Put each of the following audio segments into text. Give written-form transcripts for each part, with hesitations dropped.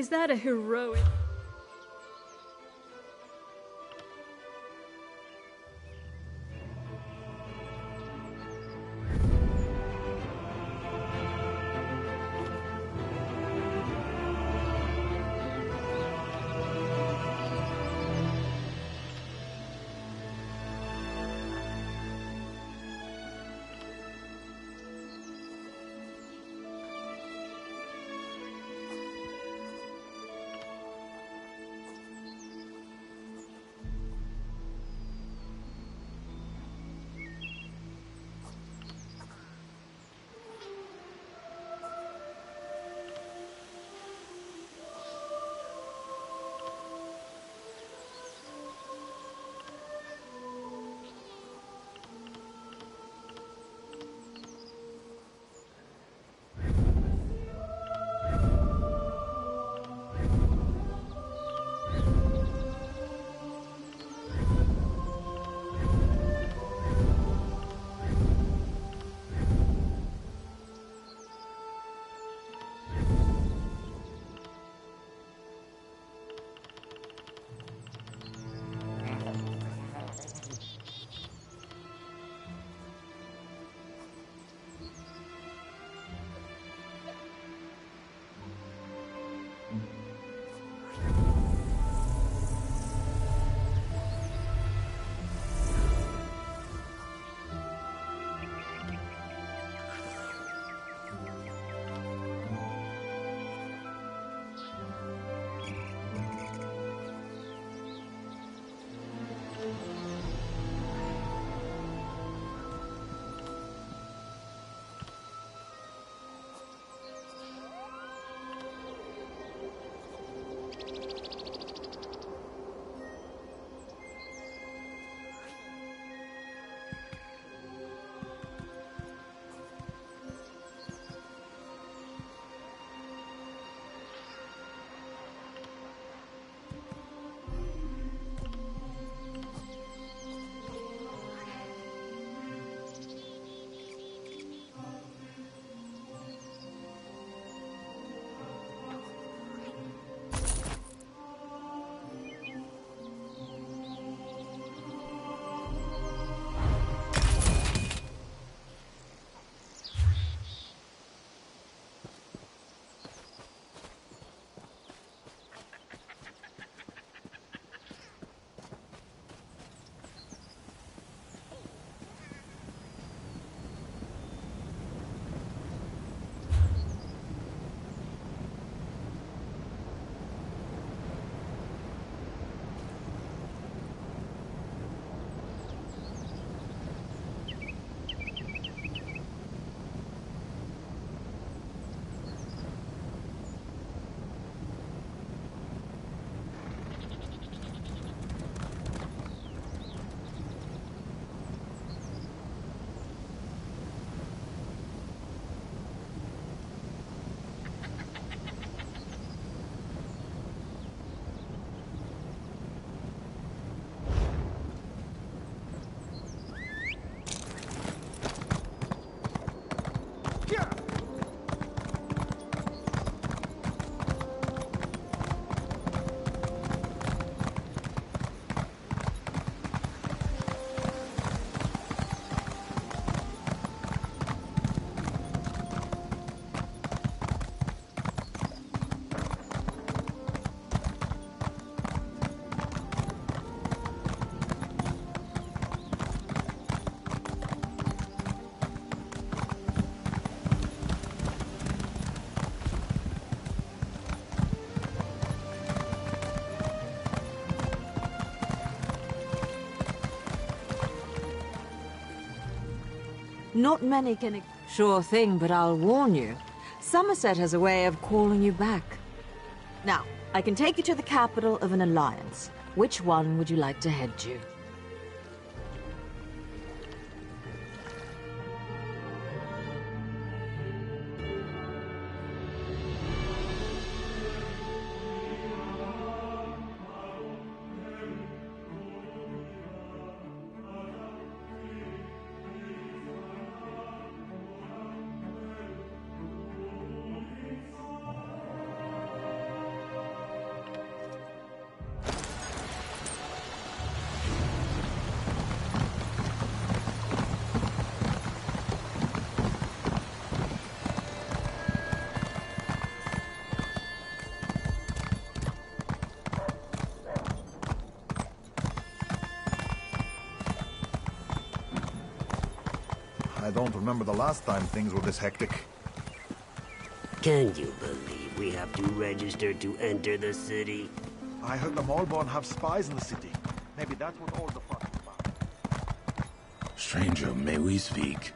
Is that a heroic... Not many can... Sure thing, but I'll warn you. Somerset has a way of calling you back. Now, I can take you to the capital of an alliance. Which one would you like to head to? don't remember the last time things were this hectic. Can you believe we have to register to enter the city? I heard the Maulborn have spies in the city. Maybe that's what all the fuss is about. Stranger, may we speak?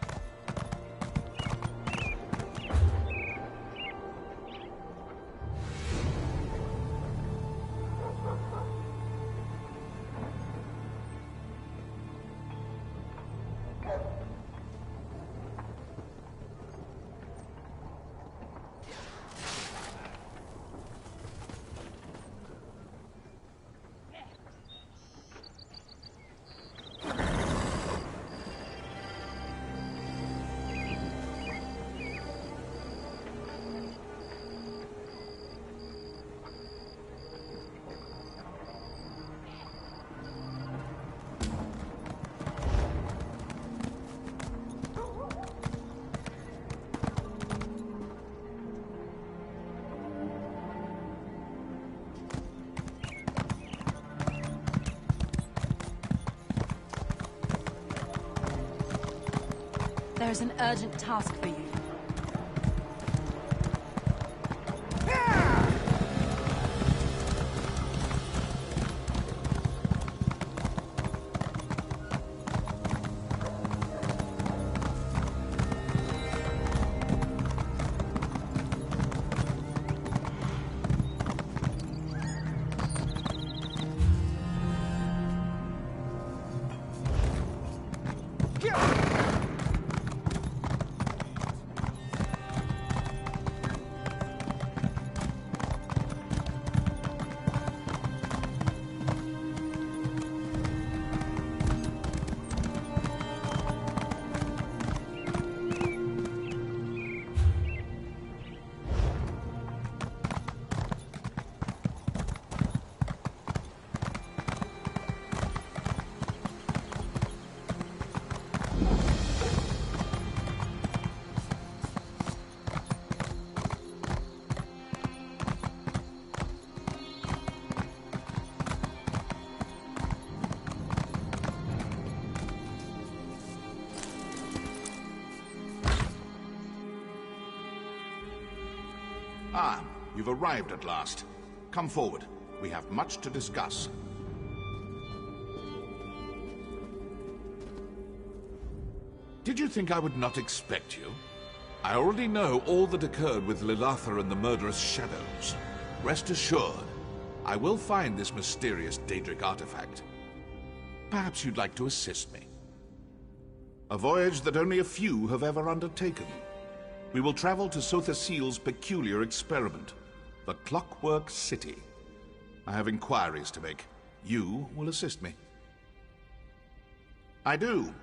There's an urgent task for you. Ah, you've arrived at last. Come forward. We have much to discuss. Did you think I would not expect you? I already know all that occurred with Lilatha and the murderous shadows. Rest assured, I will find this mysterious Daedric artifact. Perhaps you'd like to assist me. A voyage that only a few have ever undertaken. We will travel to Sotha-Seal's peculiar experiment, the Clockwork City. I have inquiries to make. You will assist me. I do.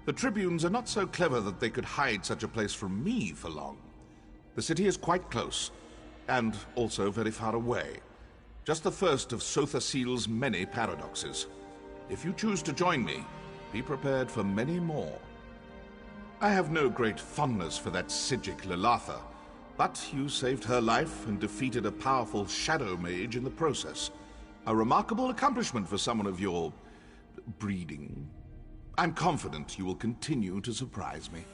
The Tribunes are not so clever that they could hide such a place from me for long. The city is quite close, and also very far away. Just the first of Sotha-Seal's many paradoxes. If you choose to join me, be prepared for many more. I have no great fondness for that Psijic Lilatha, but you saved her life and defeated a powerful shadow mage in the process. A remarkable accomplishment for someone of your breeding. I'm confident you will continue to surprise me.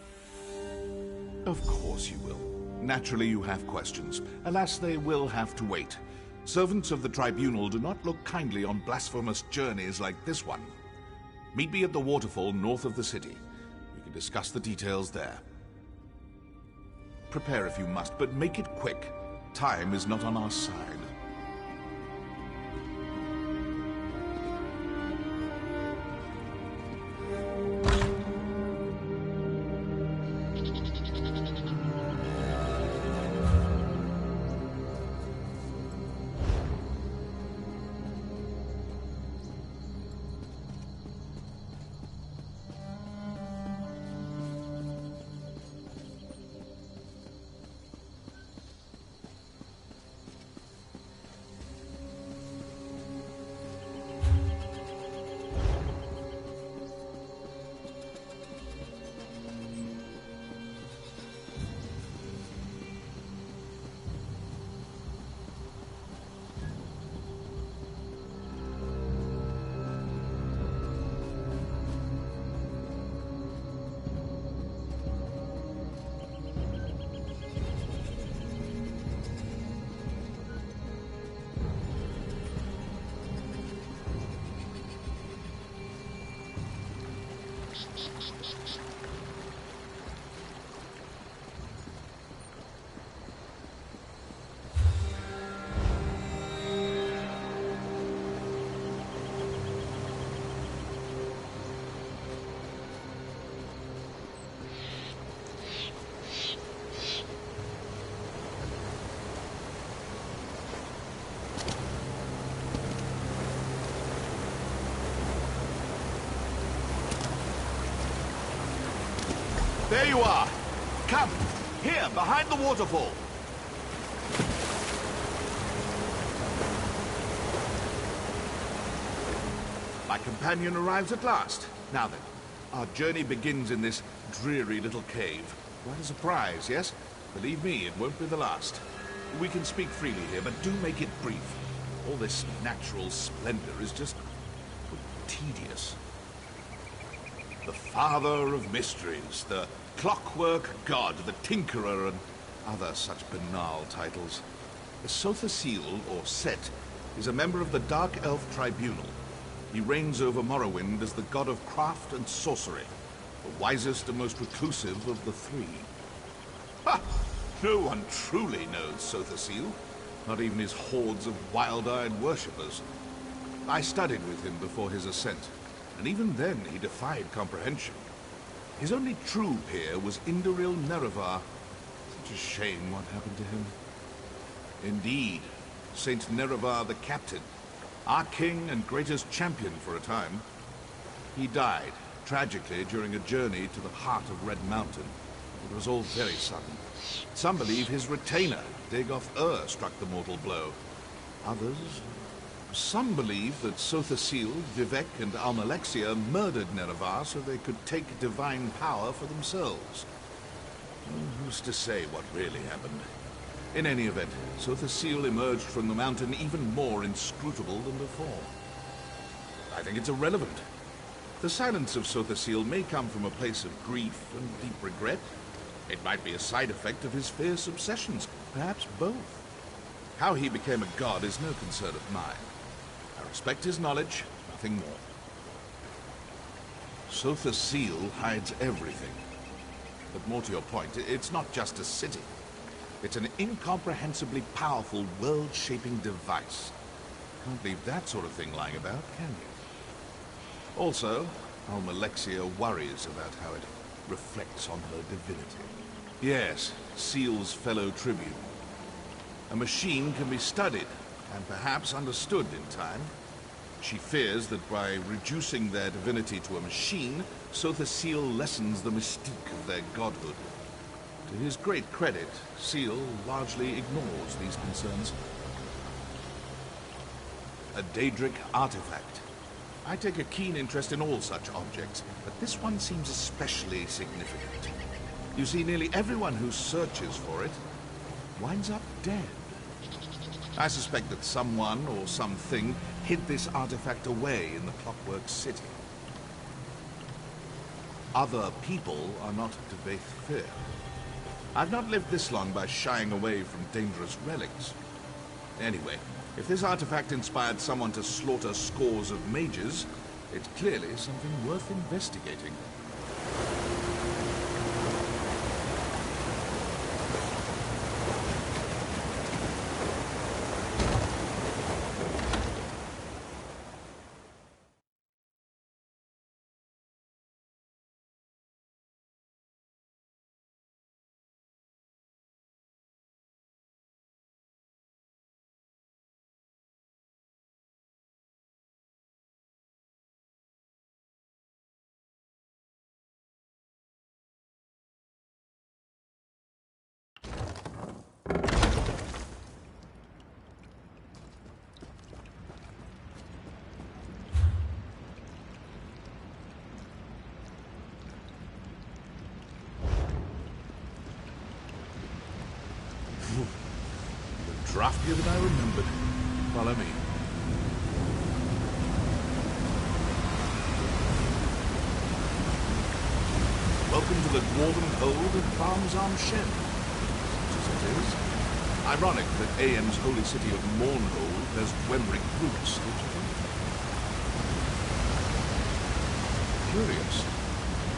Of course you will. Naturally you have questions. Alas, they will have to wait. Servants of the Tribunal do not look kindly on blasphemous journeys like this one. Meet me at the waterfall north of the city. We can discuss the details there. Prepare if you must, but make it quick. Time is not on our side. There you are. Come, here, behind the waterfall. My companion arrives at last. Now then, our journey begins in this dreary little cave. What a surprise, yes? Believe me, it won't be the last. We can speak freely here, but do make it brief. All this natural splendor is just tedious. The Father of Mysteries, the Clockwork God, the Tinkerer, and other such banal titles. The Sothasil, or Set, is a member of the Dark Elf Tribunal. He reigns over Morrowind as the god of craft and sorcery, the wisest and most reclusive of the three. Ha! No one truly knows Sothasil, not even his hordes of wild-eyed worshippers. I studied with him before his ascent, and even then he defied comprehension. His only true peer was Indoril Nerevar. Such a shame what happened to him. Indeed, Saint Nerevar the Captain, our king and greatest champion for a time. He died, tragically, during a journey to the heart of Red Mountain. It was all very sudden. Some believe his retainer, Dagoth struck the mortal blow. Others... Some believe that Sothasil, Vivek, and Almalexia murdered Nerevar so they could take divine power for themselves. Who's to say what really happened? In any event, Sothasil emerged from the mountain even more inscrutable than before. I think it's irrelevant. The silence of Sothasil may come from a place of grief and deep regret. It might be a side effect of his fierce obsessions, perhaps both. How he became a god is no concern of mine. I respect his knowledge, nothing more. Sothasil hides everything. But more to your point, it's not just a city. It's an incomprehensibly powerful, world-shaping device. Can't leave that sort of thing lying about, can you? Also, Almalexia worries about how it reflects on her divinity. Yes, Seal's fellow tribune. A machine can be studied, and perhaps understood in time. She fears that by reducing their divinity to a machine, Sothasil lessens the mystique of their godhood. To his great credit, Seal largely ignores these concerns. A Daedric artifact. I take a keen interest in all such objects, but this one seems especially significant. You see, nearly everyone who searches for it winds up dead. I suspect that someone or something hid this artifact away in the Clockwork City. Other people are not to be feared. I've not lived this long by shying away from dangerous relics. Anyway, if this artifact inspired someone to slaughter scores of mages, it's clearly something worth investigating. Draftier than I remembered. Follow me. Welcome to the Dwarven Hold of Farms Arm Shen. Such as it is. Ironic that AM's holy city of Mournhold has Dwemeric roots, don't you think? Curious.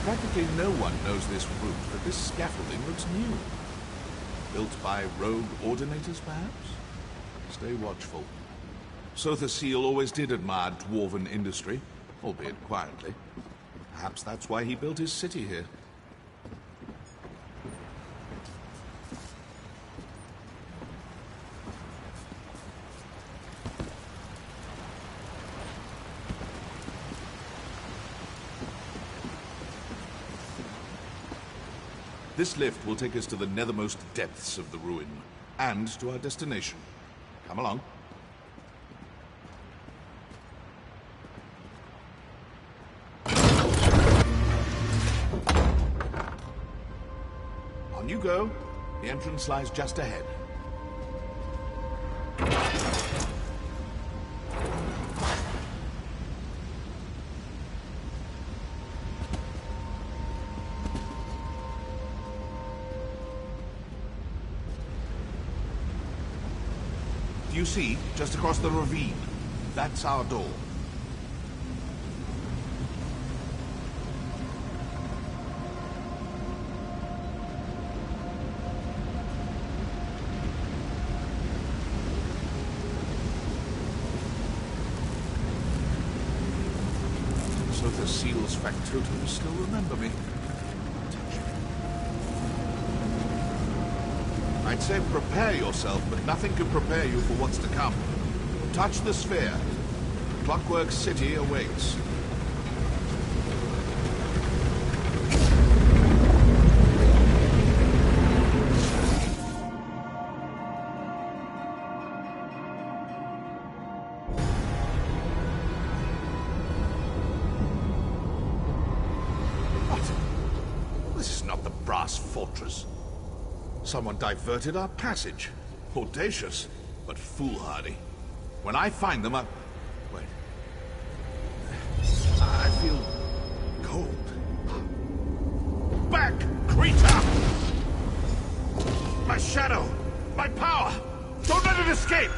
Practically no one knows this route, but this scaffolding looks new. Built by rogue ordinators, perhaps? Stay watchful. Sothasil always did admire dwarven industry, albeit quietly. Perhaps that's why he built his city here. This lift will take us to the nethermost depths of the ruin, and to our destination. Come along. On you go. The entrance lies just ahead. Do you see, just across the ravine? That's our door. So the seal's factotums still remember me. I'd say prepare yourself, but nothing can prepare you for what's to come. Touch the sphere. Clockwork City awaits. What? This is not the brass fortress. Someone diverted our passage. Audacious, but foolhardy. When I find them, wait. I feel cold. Back, creature! My shadow! My power! Don't let it escape!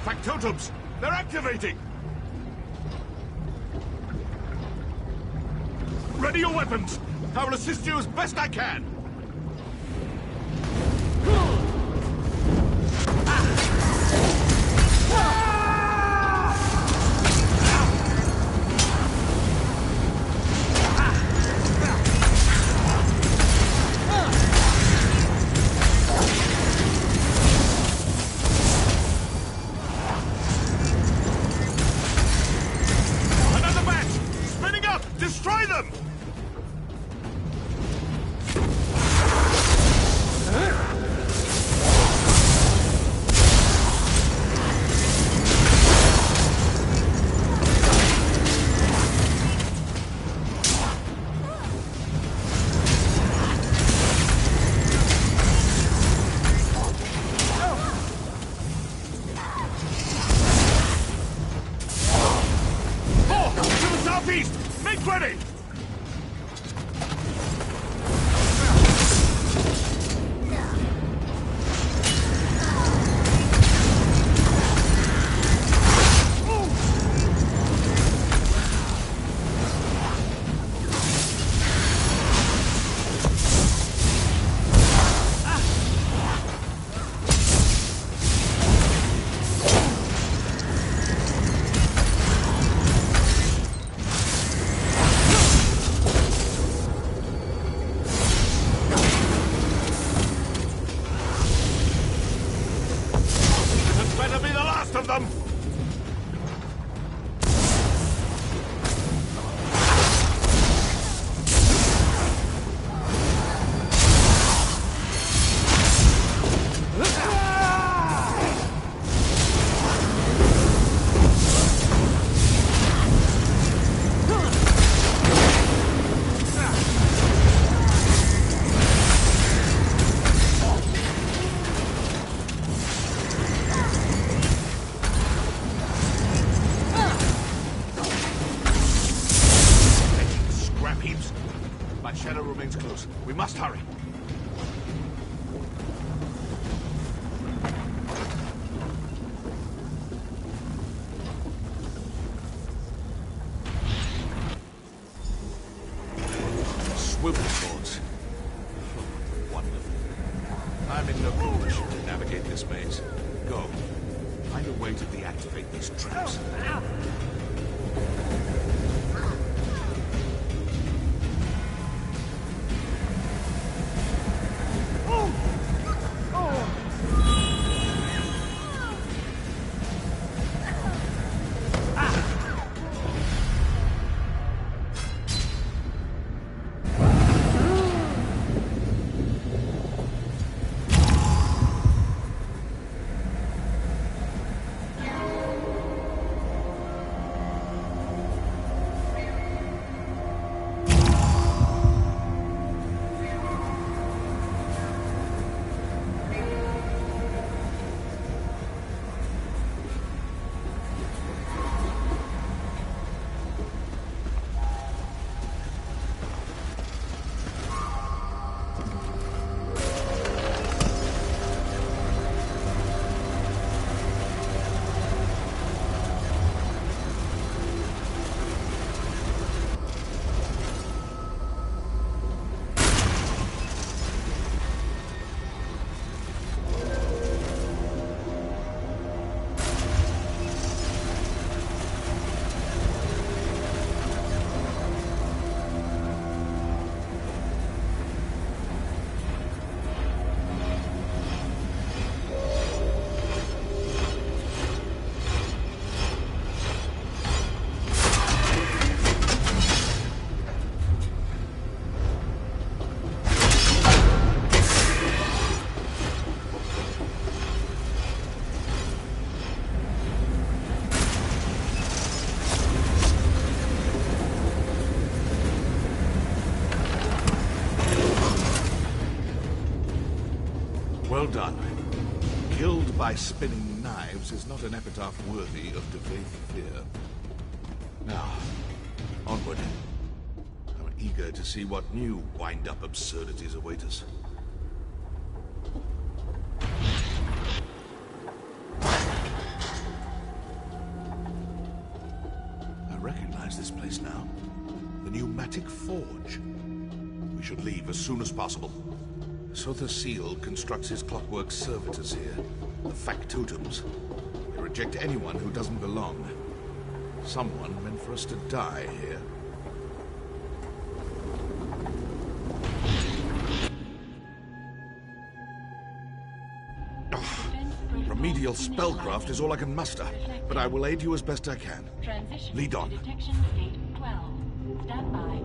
Factotums! They're activating! Ready your weapons! I will assist you as best I can! Destroy them! To the southeast! Make ready! Better be the last of them! My shadow remains close. We must hurry. Swivel swords. Wonderful. I'm in no condition to navigate this maze. Go. Find a way to deactivate these traps. Well done. Killed by spinning knives is not an epitaph worthy of Devaith Fear. Now, onward. I'm eager to see what new wind-up absurdities await us. I recognize this place now. The Pneumatic Forge. We should leave as soon as possible. Sotha Seal constructs his clockwork servitors here, the factotums. They reject anyone who doesn't belong. Someone meant for us to die here. Remedial spellcraft is all I can muster, but I will aid you as best I can. Lead on. Detection state 12. Stand by.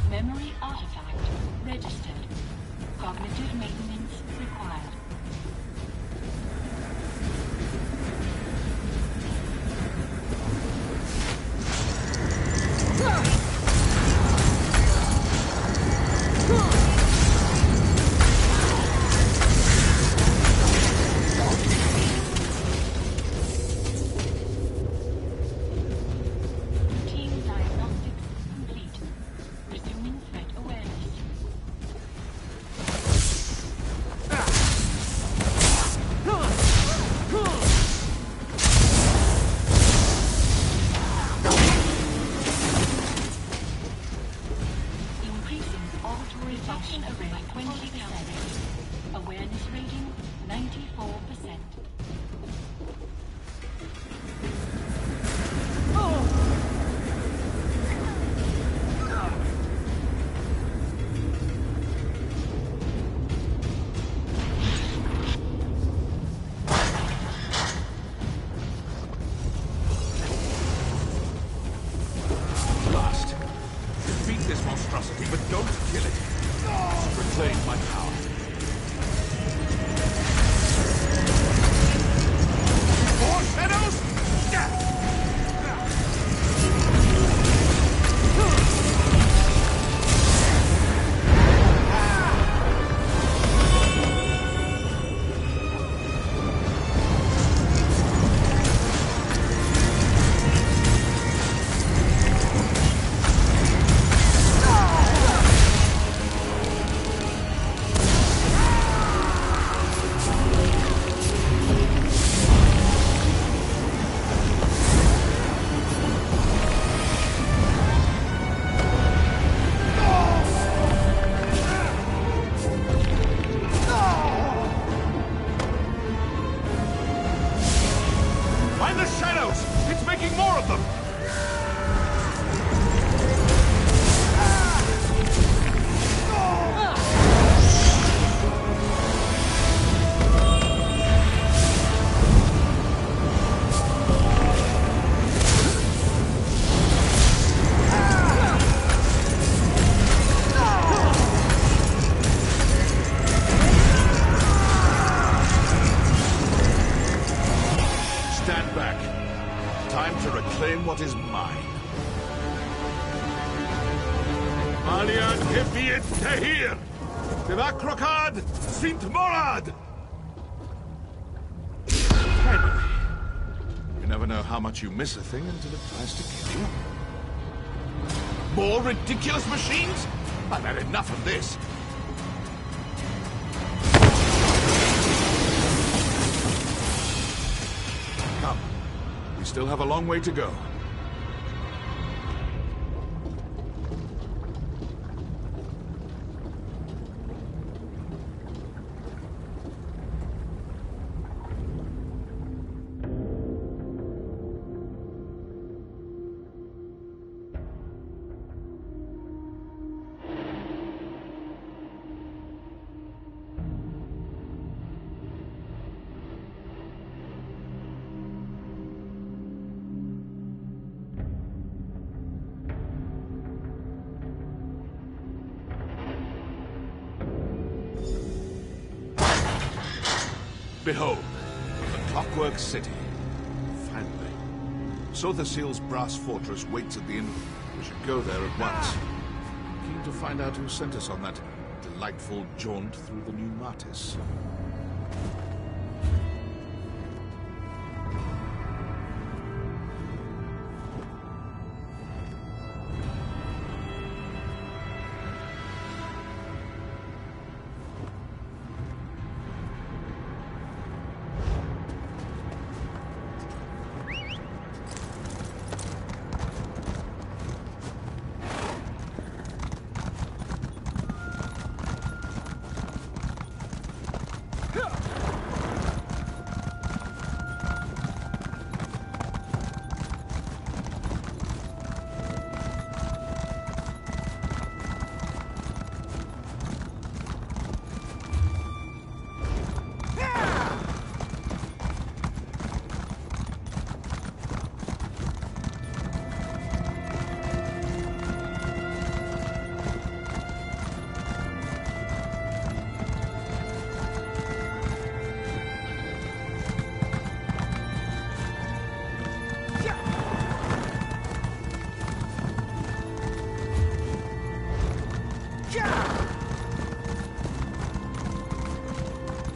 Memory artifact registered. Cognitive maintenance required. Team diagnostics complete. Resuming threat awareness. Increasing auditory function array by 20%. Awareness rating 94%. Last. Defeat this monstrosity, but don't kill it. Reclaim my power. More shadows? Find the shadows! It's making more of them! Stand back. Time to reclaim what is mine. Alian Kefiet Tehir! Devakrokad Sint Morad! know how much you miss a thing until it tries to kill you. More ridiculous machines? I've had enough of this. Come. We still have a long way to go. Behold, the Clockwork City. Finally. Sotha brass fortress waits at the inn. We should go there at once. Keen to find out who sent us on that delightful jaunt through the New Martis.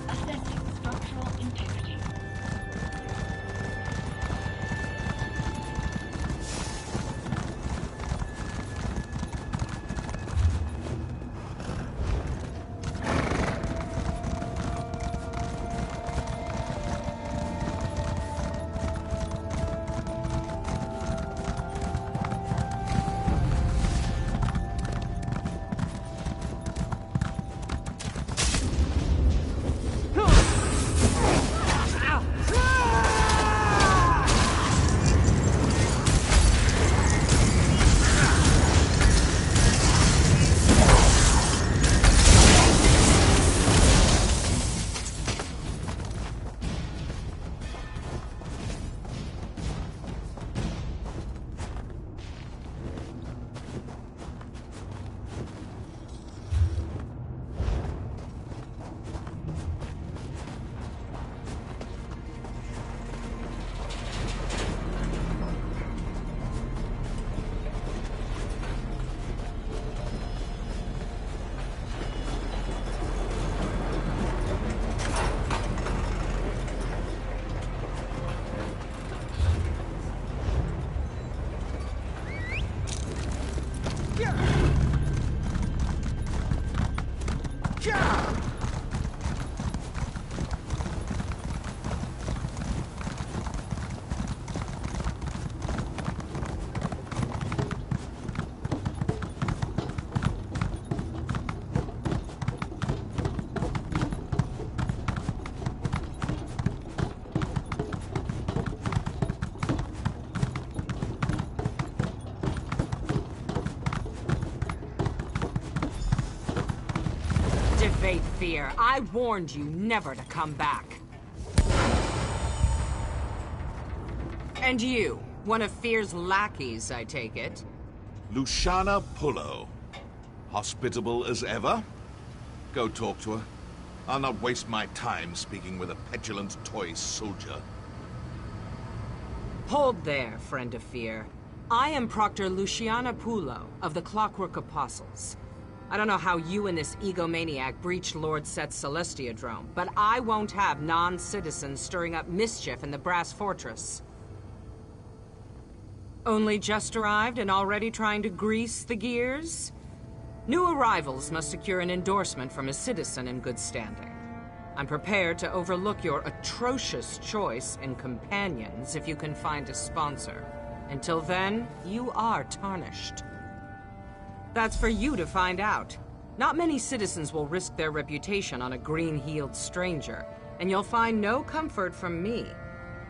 Assessing structural integrity. Evade fear. I warned you never to come back. And you, one of Fear's lackeys, I take it? Luciana Pullo. Hospitable as ever? Go talk to her. I'll not waste my time speaking with a petulant toy soldier. Hold there, friend of Fear. I am Proctor Luciana Pullo of the Clockwork Apostles. I don't know how you and this egomaniac breached Lord Set's Celestiadrome, but I won't have non-citizens stirring up mischief in the Brass Fortress. Only just arrived and already trying to grease the gears? New arrivals must secure an endorsement from a citizen in good standing. I'm prepared to overlook your atrocious choice in companions if you can find a sponsor. Until then, you are tarnished. That's for you to find out. Not many citizens will risk their reputation on a green-heeled stranger, and you'll find no comfort from me.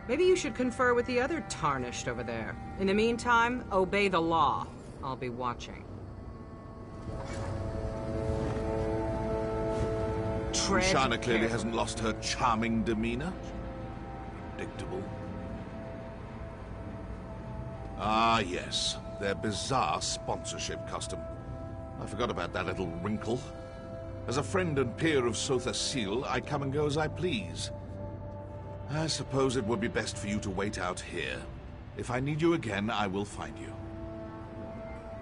Maybe you should confer with the other tarnished over there. In the meantime, obey the law. I'll be watching. Luciana clearly hasn't lost her charming demeanor. Predictable. Ah, yes. Their bizarre sponsorship custom. I forgot about that little wrinkle. As a friend and peer of Sotha Sil, I come and go as I please. I suppose it would be best for you to wait out here. If I need you again, I will find you.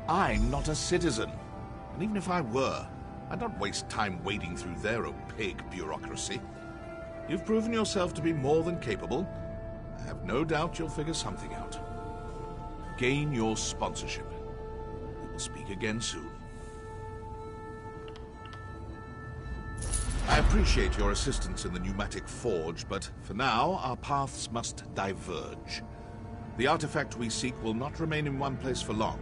I'm not a citizen. And even if I were, I'd not waste time wading through their opaque bureaucracy. You've proven yourself to be more than capable. I have no doubt you'll figure something out. Gain your sponsorship. We will speak again soon. I appreciate your assistance in the pneumatic forge, but for now, our paths must diverge. The artifact we seek will not remain in one place for long.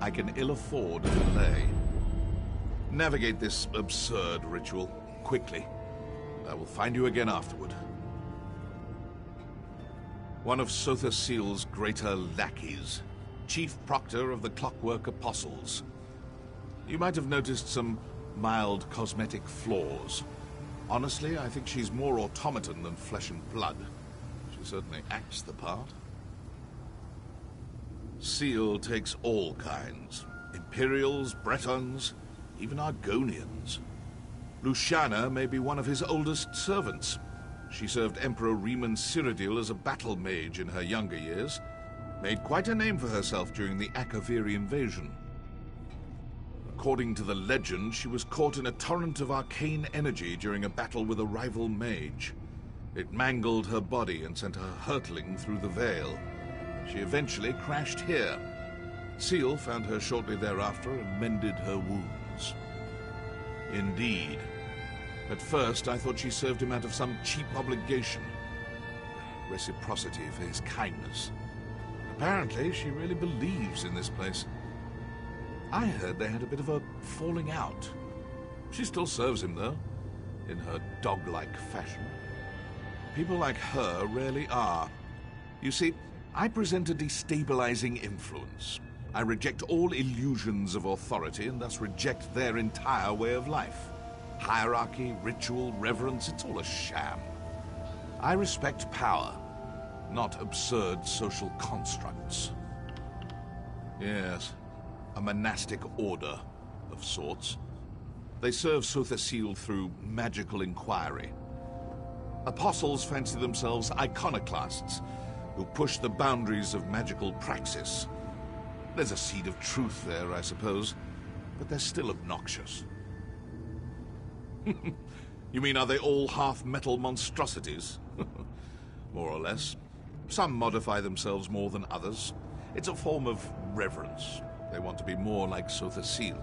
I can ill afford a delay. Navigate this absurd ritual quickly. I will find you again afterward. One of Sotha Sil's greater lackeys, Chief Proctor of the Clockwork Apostles. You might have noticed some mild cosmetic flaws. Honestly, I think she's more automaton than flesh and blood. She certainly acts the part. Sil takes all kinds. Imperials, Bretons, even Argonians. Luciana may be one of his oldest servants. She served Emperor Riemann Cyrodiil as a battle mage in her younger years. Made quite a name for herself during the Akaviri invasion. According to the legend, she was caught in a torrent of arcane energy during a battle with a rival mage. It mangled her body and sent her hurtling through the veil. She eventually crashed here. Sil found her shortly thereafter and mended her wounds. Indeed. At first, I thought she served him out of some cheap obligation. Reciprocity for his kindness. Apparently, she really believes in this place. I heard they had a bit of a falling out. She still serves him, though, in her dog-like fashion. People like her rarely are. You see, I present a destabilizing influence. I reject all illusions of authority and thus reject their entire way of life. Hierarchy, ritual, reverence, it's all a sham. I respect power, not absurd social constructs. Yes. A monastic order, of sorts. They serve Sotha Sil through magical inquiry. Apostles fancy themselves iconoclasts, who push the boundaries of magical praxis. There's a seed of truth there, I suppose, but they're still obnoxious. You mean, are they all half-metal monstrosities? More or less. Some modify themselves more than others. It's a form of reverence. They want to be more like Sotha Sil.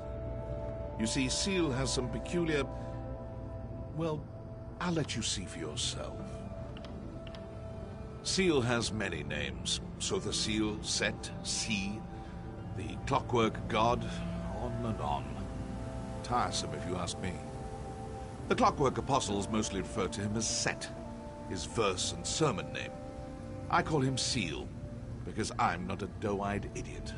You see, Sil has some peculiar... Well, I'll let you see for yourself. Sil has many names. Sotha Sil, Set, Sea, the Clockwork God, on and on. Tiresome, if you ask me. The Clockwork Apostles mostly refer to him as Set, his verse and sermon name. I call him Sil, because I'm not a doe-eyed idiot.